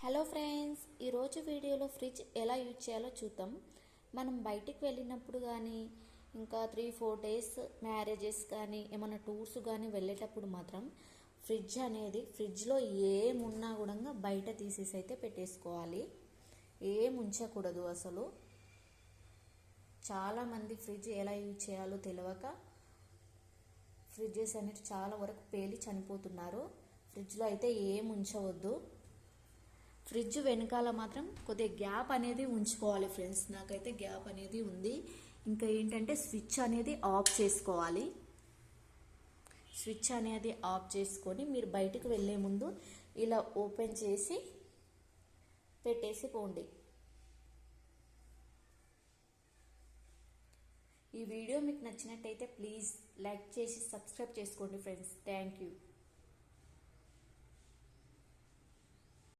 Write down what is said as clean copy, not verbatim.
Hello friends, ఈరోజు వీడియోలో fridge ఎలా యూజ్ చేయాలో చూద్దాం. మనం బయటికి వెళ్ళినప్పుడు కానీ ఇంకా 3-4 డేస్ మ్యారేజెస్ కానీ ఏమైనా టూర్స్ కానీ వెళ్ళేటప్పుడు మాత్రం ఫ్రిడ్జ్లో ఏమున్నా కూడా బయట తీసేసి అయితే పెట్టేసుకోవాలి. ఏం ఉంచకూడదు అసలు. చాలామంది ఫ్రిడ్జ్ ఎలా యూజ్ చేయాలో తెలియక ఫ్రిడ్జెస్ అనేవి చాలా వరకు పేలి చనిపోతున్నారు. ఫ్రిడ్జ్లో అయితే ఏం ఉంచవద్దు. ఫ్రిడ్జ్ వెనకాల మాత్రం కొద్దిగా గ్యాప్ అనేది ఉంచుకోవాలి ఫ్రెండ్స్. నాకైతే గ్యాప్ అనేది ఉంది. ఇంకా ఏంటంటే స్విచ్ అనేది ఆఫ్ చేసుకోవాలి. స్విచ్ అనేది ఆఫ్ చేసుకొని మీరు బయటకు వెళ్ళే ముందు ఇలా ఓపెన్ చేసి పెట్టేసి పోండి. ఈ వీడియో మీకు నచ్చినట్టయితే ప్లీజ్ లైక్ చేసి సబ్స్క్రైబ్ చేసుకోండి ఫ్రెండ్స్. Thank you.